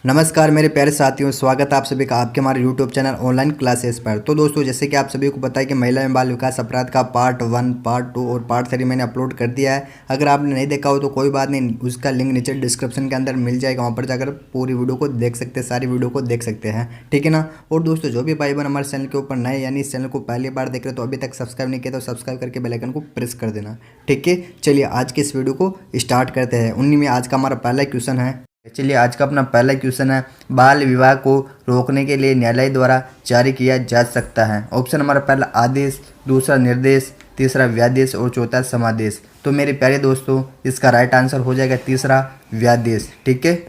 नमस्कार मेरे प्यारे साथियों, स्वागत है आप सभी का आपके हमारे यूट्यूब चैनल ऑनलाइन क्लासेस पर। तो दोस्तों, जैसे कि आप सभी को पता है कि महिला एवं बाल विकास अपराध का पार्ट 1, पार्ट 2 और पार्ट 3 मैंने अपलोड कर दिया है। अगर आपने नहीं देखा हो तो कोई बात नहीं, उसका लिंक नीचे डिस्क्रिप्शन के अंदर मिल जाएगा, वहाँ पर जाकर पूरी वीडियो को देख सकते हैं, सारी वीडियो को देख सकते हैं, ठीक है ना। और दोस्तों, जो भी भाई बहन हमारे चैनल के ऊपर नए यानी इस चैनल को पहली बार देख रहे हो तो अभी तक सब्सक्राइब नहीं किया तो सब्सक्राइब करके बेल आइकन को प्रेस कर देना, ठीक है। चलिए आज की इस वीडियो को स्टार्ट करते हैं। उन्हीं में आज का हमारा पहला क्वेश्चन है। चलिए आज का अपना पहला क्वेश्चन है, बाल विवाह को रोकने के लिए न्यायालय द्वारा जारी किया जा सकता है। ऑप्शन हमारा पहला आदेश, दूसरा निर्देश, तीसरा व्यादेश और चौथा समादेश। तो मेरे प्यारे दोस्तों, इसका राइट आंसर हो जाएगा तीसरा व्यादेश, ठीक है।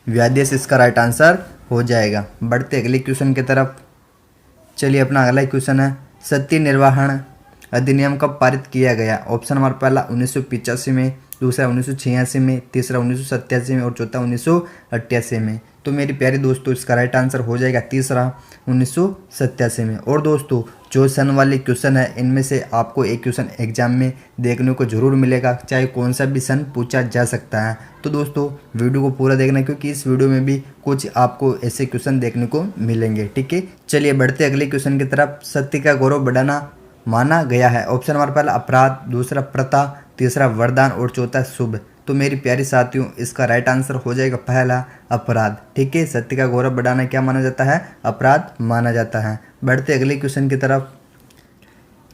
व्यादेश इसका राइट आंसर हो जाएगा। बढ़ते अगले क्वेश्चन की तरफ। चलिए अपना अगला क्वेश्चन है, सत्य निर्वहन अधिनियम कब पारित किया गया। ऑप्शन हमारा पहला 1985 में, दूसरा 1986 में, तीसरा 1987 में और चौथा 1988 में। तो मेरी प्यारी दोस्तों, इसका राइट आंसर हो जाएगा तीसरा 1987 में। और दोस्तों, जो सन वाले क्वेश्चन है इनमें से आपको एक क्वेश्चन एग्जाम में देखने को जरूर मिलेगा, चाहे कौन सा भी सन पूछा जा सकता है। तो दोस्तों, वीडियो को पूरा देखना, क्योंकि इस वीडियो में भी कुछ आपको ऐसे क्वेश्चन देखने को मिलेंगे, ठीक है। चलिए बढ़ते अगले क्वेश्चन की तरफ। सत्य का गौरव बढ़ाना माना गया है। ऑप्शन हमारा पहला अपराध, दूसरा प्रथा, तीसरा वरदान और चौथा शुभ। तो मेरी प्यारी साथियों, इसका राइट आंसर हो जाएगा पहला अपराध, ठीक है। सत्य का गौरव बढ़ाना क्या माना जाता है? अपराध माना जाता है। बढ़ते अगले क्वेश्चन की तरफ।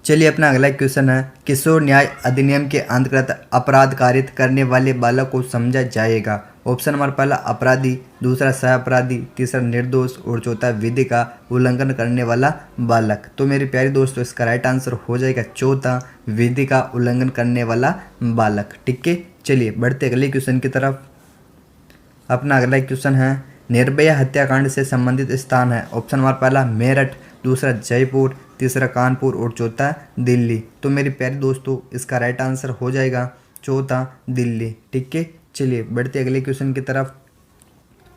चलिए अपना अगला क्वेश्चन है, किशोर न्याय अधिनियम के अंतर्गत अपराध कारित करने वाले बालक को समझा जाएगा। ऑप्शन हमारा पहला अपराधी, दूसरा सह अपराधी, तीसरा निर्दोष और चौथा विधि का उल्लंघन करने वाला बालक। तो मेरे प्यारे दोस्तों, इसका राइट आंसर हो जाएगा चौथा विधि का उल्लंघन करने वाला बालक, ठीक है। चलिए बढ़ते अगले क्वेश्चन की तरफ। अपना अगला क्वेश्चन है, निर्भया हत्याकांड से संबंधित स्थान है। ऑप्शन हमारा पहला मेरठ, दूसरा जयपुर, तीसरा कानपुर और चौथा दिल्ली। तो मेरे प्यारे दोस्तों, इसका राइट आंसर हो जाएगा चौथा दिल्ली, ठीक है। चलिए बढ़ते अगले क्वेश्चन की तरफ।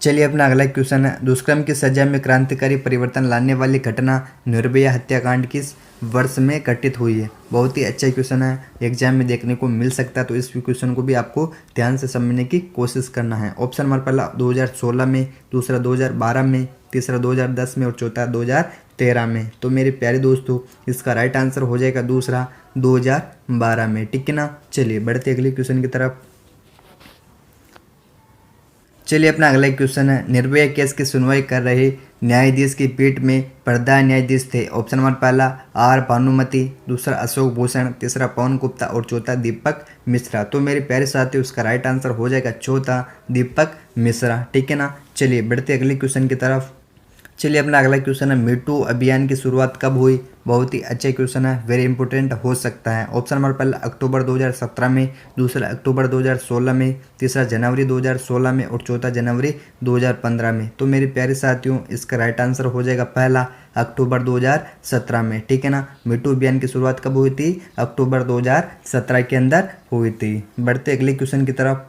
चलिए अपना अगला क्वेश्चन है, दुष्कर्म की सजा में क्रांतिकारी परिवर्तन लाने वाली घटना निर्भया हत्याकांड किस वर्ष में घटित हुई है। बहुत ही अच्छा क्वेश्चन है, एग्जाम में देखने को मिल सकता है, तो इस क्वेश्चन को भी आपको ध्यान से समझने की कोशिश करना है। ऑप्शन हमारा पहला 2016 में, दूसरा 2012 में, तीसरा 2010 में और चौथा 2013 में। तो मेरे प्यारे दोस्तों, इसका राइट आंसर हो जाएगा दूसरा 2012 में, ठीक है ना। चलिए बढ़ते अगले क्वेश्चन की तरफ। चलिए अपना अगला क्वेश्चन है, निर्भया केस की सुनवाई कर रहे न्यायाधीश की पीठ में प्रधान न्यायाधीश थे। ऑप्शन हमारा पहला आर भानुमति, दूसरा अशोक भूषण, तीसरा पवन गुप्ता और चौथा दीपक मिश्रा। तो मेरे प्यारे साथियों, उसका राइट आंसर हो जाएगा चौथा दीपक मिश्रा, ठीक है ना। चलिए बढ़ते अगले क्वेश्चन की तरफ। चलिए अपना अगला क्वेश्चन है, मीटू अभियान की शुरुआत कब हुई। बहुत ही अच्छा क्वेश्चन है, वेरी इंपॉर्टेंट हो सकता है। ऑप्शन नंबर पहला अक्टूबर 2017 में, दूसरा अक्टूबर 2016 में, तीसरा जनवरी 2016 में और चौथा जनवरी 2015 में। तो मेरे प्यारे साथियों, इसका राइट आंसर हो जाएगा पहला अक्टूबर 2017 में, ठीक है ना। मीटू अभियान की शुरुआत कब हुई थी? अक्टूबर 2017 के अंदर हुई थी। बढ़ते अगले क्वेश्चन की तरफ।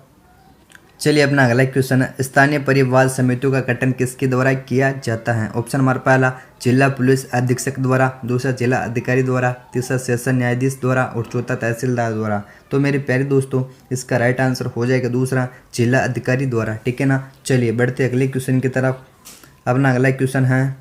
चलिए अपना अगला क्वेश्चन है, स्थानीय परिवार समितियों का गठन किसके द्वारा किया जाता है। ऑप्शन हमारा पहला जिला पुलिस अधीक्षक द्वारा, दूसरा जिला अधिकारी द्वारा, तीसरा सेशन न्यायाधीश द्वारा और चौथा तहसीलदार द्वारा। तो मेरे प्यारे दोस्तों, इसका राइट आंसर हो जाएगा दूसरा जिला अधिकारी द्वारा, ठीक है ना। चलिए बढ़ते अगले क्वेश्चन की तरफ। अपना अगला क्वेश्चन है,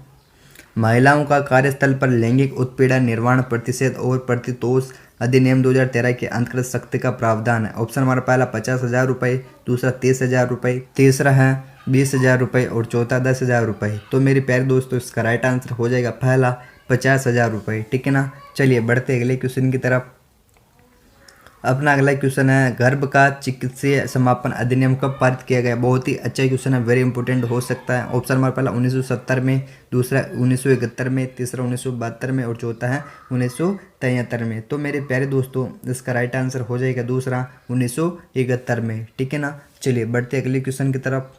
महिलाओं का कार्यस्थल पर लैंगिक उत्पीड़न निवारण प्रतिषेध और प्रतितोष अधिनियम 2013 के अंतर्गत सख्ती का प्रावधान है। ऑप्शन हमारा पहला 50,000 रुपये, दूसरा 30,000 रुपये, तीसरा है 20,000 रुपये और चौथा 10,000 रुपये। तो मेरे प्यारे दोस्तों, इसका राइट आंसर हो जाएगा पहला 50,000 रुपये, ठीक है ना। चलिए बढ़ते अगले क्वेश्चन की तरफ। अपना अगला क्वेश्चन है, गर्भ का चिकित्सीय समापन अधिनियम कब पारित किया गया। बहुत ही अच्छा क्वेश्चन है, वेरी इंपॉर्टेंट हो सकता है। ऑप्शन हमारा पहला 1970 में, दूसरा 1971 में, तीसरा 1972 में और चौथा है 1973 में। तो मेरे प्यारे दोस्तों, इसका राइट आंसर हो जाएगा दूसरा 1971 में, ठीक है ना। चलिए बढ़ते अगले क्वेश्चन की तरफ।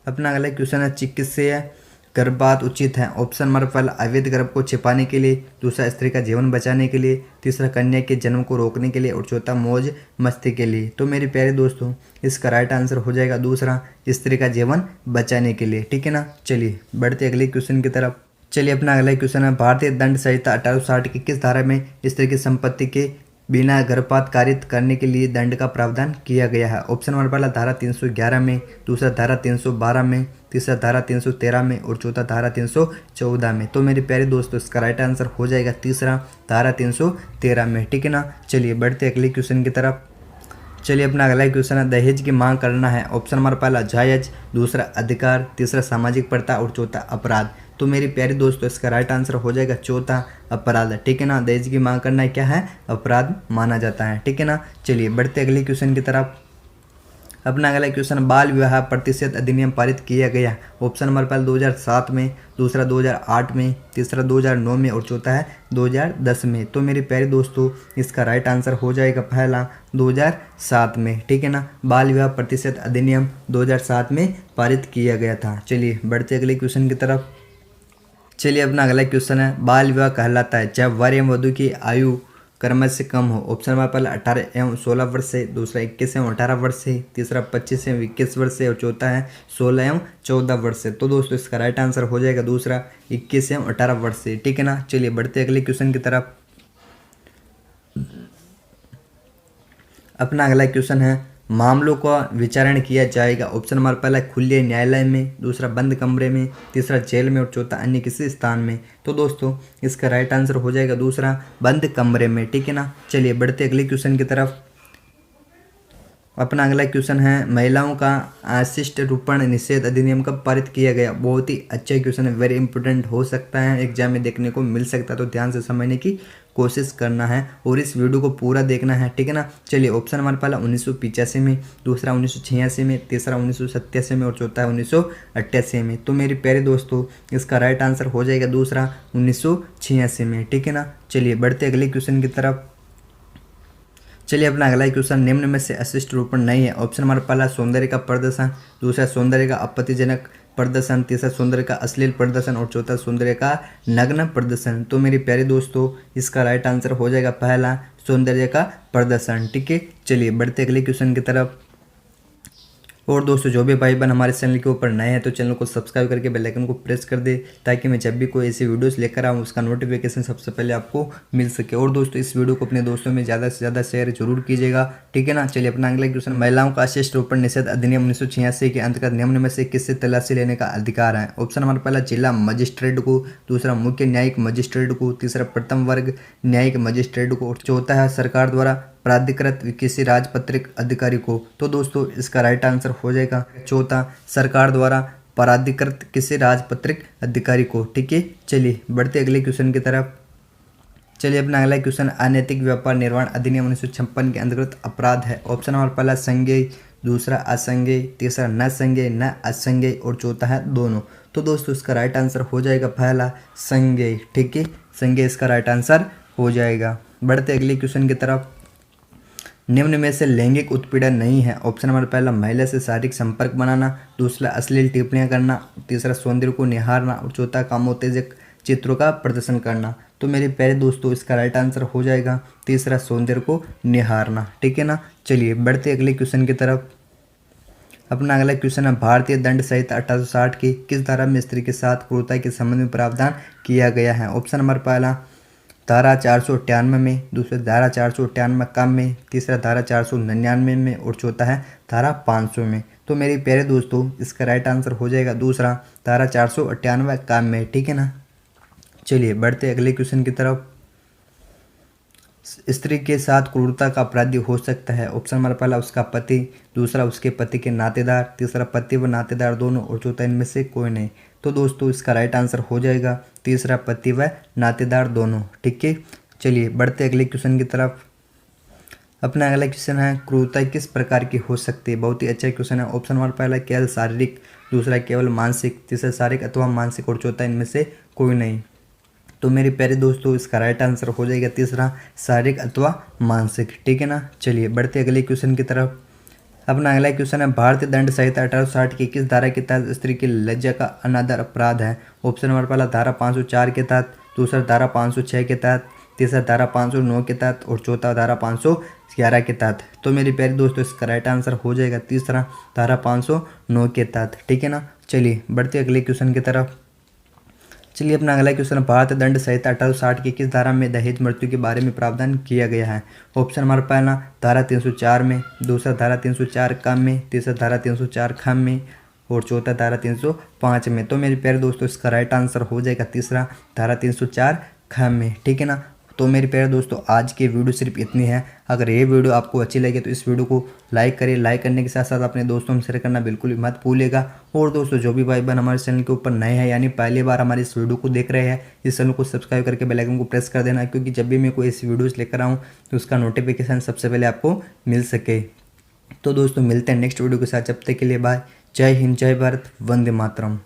अपना अगला क्वेश्चन है, चिकित्सीय गर्भपात उचित है। ऑप्शन हमारा पहला अवैध गर्भ को छिपाने के लिए, दूसरा स्त्री का जीवन बचाने के लिए, तीसरा कन्या के जन्म को रोकने के लिए और चौथा मौज मस्ती के लिए। तो मेरे प्यारे दोस्तों, इसका राइट आंसर हो जाएगा दूसरा स्त्री का जीवन बचाने के लिए, ठीक है ना। चलिए बढ़ते अगले क्वेश्चन की तरफ। चलिए अपना अगला क्वेश्चन है, भारतीय दंड संहिता 1860 की किस धारा में स्त्री की संपत्ति के बिना गर्भपात कारित करने के लिए दंड का प्रावधान किया गया है। ऑप्शन नंबर पहला धारा 311 में, दूसरा धारा 312 में, तीसरा धारा 313 में और चौथा धारा 314 में। तो मेरे प्यारे दोस्तों इसका राइट आंसर हो जाएगा तीसरा धारा 313 में, ठीक है ना। चलिए बढ़ते अगले क्वेश्चन की तरफ। चलिए अपना अगला क्वेश्चन है, दहेज की मांग करना है। ऑप्शन नंबर पहला जायज, दूसरा अधिकार, तीसरा सामाजिक प्रथा और चौथा अपराध। तो मेरी प्यारे दोस्तों इसका राइट आंसर हो जाएगा चौथा अपराध, ठीक है ना। दहेज की मांग करना क्या है, अपराध माना जाता है, ठीक है ना। चलिए बढ़ते अगले क्वेश्चन की तरफ। अपना अगला क्वेश्चन, बाल विवाह प्रतिषेध अधिनियम पारित किया गया। ऑप्शन नंबर पहला 2007 में, दूसरा 2008 में, तीसरा 2009 में और चौथा है 2010 में। तो मेरे प्यारे दोस्तों इसका राइट आंसर हो जाएगा पहला 2007 में, ठीक है ना। बाल विवाह प्रतिषेध अधिनियम 2007 में पारित किया गया था। चलिए बढ़ते अगले क्वेश्चन की तरफ। चलिए अपना अगला क्वेश्चन है, बाल विवाह कहलाता है जब वर एवं वधू की आयु क्रमश से कम हो। ऑप्शन नंबर पहला 18 एवं 16 वर्ष से, दूसरा 21 एवं 18 वर्ष से, तीसरा 25 एवं 21 वर्ष से और चौथा है 16 एवं 14 वर्ष से। तो दोस्तों इसका राइट आंसर हो जाएगा दूसरा 21 एवं 18 वर्ष से, ठीक है ना। चलिए बढ़ते अगले क्वेश्चन की तरफ। अपना अगला क्वेश्चन है, मामलों का विचारण किया जाएगा। ऑप्शन नंबर पहला खुले न्यायालय में, दूसरा बंद कमरे में, तीसरा जेल में और चौथा अन्य किसी स्थान में। तो दोस्तों इसका राइट आंसर हो जाएगा दूसरा बंद कमरे में, ठीक है ना। चलिए बढ़ते अगले क्वेश्चन की तरफ। अपना अगला क्वेश्चन है, महिलाओं का अशिष्ट रूपण निषेध अधिनियम कब पारित किया गया। बहुत ही अच्छा क्वेश्चन है, वेरी इंपॉर्टेंट हो सकता है, एग्जाम में देखने को मिल सकता है, तो ध्यान से समझने की कोशिश करना है और इस वीडियो को पूरा देखना है, ठीक है ना। चलिए ऑप्शन नंबर पहला 1985 में, दूसरा 1986 में, तीसरा 1987 में और चौथा है 1988 में। तो मेरे प्यारे दोस्तों इसका राइट आंसर हो जाएगा दूसरा 1986 में, ठीक है ना। चलिए बढ़ते अगले क्वेश्चन की तरफ। चलिए अपना अगला क्वेश्चन, निम्न में से अशिष्ट रूपण नहीं है। ऑप्शन नंबर पहला सौंदर्य का प्रदर्शन, दूसरा सौंदर्य का आपत्तिजनक प्रदर्शन, तीसरा सौंदर्य का अश्लील प्रदर्शन और चौथा सौंदर्य का नग्न प्रदर्शन। तो मेरे प्यारे दोस्तों इसका राइट आंसर हो जाएगा पहला सौंदर्य का प्रदर्शन, ठीक है। चलिए बढ़ते अगले क्वेश्चन की तरफ। और दोस्तों जो भी भाई बहन हमारे चैनल के ऊपर नए हैं तो चैनल को सब्सक्राइब करके बेल आइकन को प्रेस कर दे, ताकि मैं जब भी कोई ऐसी वीडियोस लेकर आऊँ उसका नोटिफिकेशन सबसे पहले आपको मिल सके। और दोस्तों इस वीडियो को अपने दोस्तों में ज़्यादा से ज़्यादा शेयर जरूर कीजिएगा, ठीक है ना। चलिए अपना अगला क्वेश्चन, महिलाओं का अशिष्ट रूपण निषेध अधिनियम 1986 के अंतर्गत निम्न में से किससे तलाशी लेने का अधिकार है। ऑप्शन नंबर पहला जिला मजिस्ट्रेट को, दूसरा मुख्य न्यायिक मजिस्ट्रेट को, तीसरा प्रथम वर्ग न्यायिक मजिस्ट्रेट को और चौथा है सरकार द्वारा प्राधिकृत किसी राजपत्रित अधिकारी को। तो दोस्तों इसका राइट आंसर हो जाएगा चौथा सरकार द्वारा प्राधिकृत किसी राजपत्रित अधिकारी को, ठीक है। चलिए बढ़ते अगले क्वेश्चन की तरफ। चलिए अपना अगला क्वेश्चन, अनैतिक व्यापार निर्वहन अधिनियम 1956 के अंतर्गत अपराध है। ऑप्शन नंबर पहला संज्ञेय, दूसरा असंज्ञेय, तीसरा न संज्ञेय न असंज्ञेय और चौथा है दोनों। तो दोस्तों इसका राइट आंसर हो जाएगा पहला संज्ञेय, ठीक है। संज्ञेय इसका राइट आंसर हो जाएगा। बढ़ते अगले क्वेश्चन की तरफ। निम्न में से लैंगिक उत्पीड़न नहीं है। ऑप्शन नंबर पहला महिला से शारीरिक संपर्क बनाना, दूसरा अश्लील टिप्पणियां करना, तीसरा सौंदर्य को निहारना और चौथा कामोत्तेजक चित्रों का प्रदर्शन करना। तो मेरे प्यारे दोस्तों इसका राइट आंसर हो जाएगा तीसरा सौंदर्य को निहारना, ठीक है ना। चलिए बढ़ते अगले क्वेश्चन की तरफ। अपना अगला क्वेश्चन है, भारतीय दंड संहिता 1860 की किस धारा में स्त्री के साथ क्रूरता के संबंध में प्रावधान किया गया है। ऑप्शन नंबर पहला धारा 498 में, दूसरा धारा 498 कम में, तीसरा धारा 499 में और चौथा है धारा 500 में। तो मेरे प्यारे दोस्तों इसका राइट आंसर हो जाएगा दूसरा धारा 498 कम में, ठीक है ना। चलिए बढ़ते अगले क्वेश्चन की तरफ। स्त्री के साथ क्रूरता का अपराधी हो सकता है। ऑप्शन नंबर पहला उसका पति, दूसरा उसके पति के नातेदार, तीसरा पति व नातेदार दोनों और चौथा इनमें से कोई नहीं। तो दोस्तों इसका राइट आंसर हो जाएगा तीसरा पति व नातेदार दोनों, ठीक है। चलिए बढ़ते अगले क्वेश्चन की तरफ। अपना अगला क्वेश्चन है, क्रूरता किस प्रकार की हो सकती है। बहुत ही अच्छा क्वेश्चन है। ऑप्शन नंबर पहला केवल शारीरिक, दूसरा केवल मानसिक, तीसरा शारीरिक अथवा मानसिक और चौथा इनमें से कोई नहीं। तो मेरे प्यारे दोस्तों इसका राइट आंसर हो जाएगा तीसरा शारीरिक अथवा मानसिक, ठीक है ना। चलिए बढ़ते अगले क्वेश्चन की तरफ। अपना अगला क्वेश्चन है, भारतीय दंड संहिता 1860 की किस धारा के तहत स्त्री की लज्जा का अनादर अपराध है। ऑप्शन नंबर पहला धारा 504 के तहत, दूसरा धारा 506 के तहत, तीसरा धारा 509 के तहत और चौथा धारा 511 के तहत। तो मेरे प्यारे दोस्तों इसका राइट आंसर हो जाएगा तीसरा धारा 509 के तहत, ठीक है ना। चलिए बढ़ते अगले क्वेश्चन की तरफ। चलिए अपना अगला क्वेश्चन, भारत दंड संहिता 1860 की किस धारा में दहेज मृत्यु के बारे में प्रावधान किया गया है? ऑप्शन हमारा पहला धारा 304 में, दूसरा धारा 304 क में, तीसरा धारा 304 ख में और चौथा धारा 305 में। तो मेरे प्यारे दोस्तों इसका राइट आंसर हो जाएगा तीसरा धारा 304 ख में, ठीक है ना। तो मेरे प्यारे दोस्तों आज की वीडियो सिर्फ इतनी है। अगर ये वीडियो आपको अच्छी लगे तो इस वीडियो को लाइक करें, लाइक करने के साथ साथ अपने दोस्तों में शेयर करना बिल्कुल भी मत भूलिएगा। और दोस्तों जो भी भाई बहन हमारे चैनल के ऊपर नए हैं यानी पहली बार हमारे इस वीडियो को देख रहे हैं, इस चैनल को सब्सक्राइब करके बेल आइकन को प्रेस कर देना, क्योंकि जब भी मैं कोई ऐसी वीडियोज़ लेकर आऊँ तो उसका नोटिफिकेशन सबसे पहले आपको मिल सके। तो दोस्तों मिलते हैं नेक्स्ट वीडियो के साथ, जब तक के लिए बाय। जय हिंद, जय भारत, वंदे मातरम।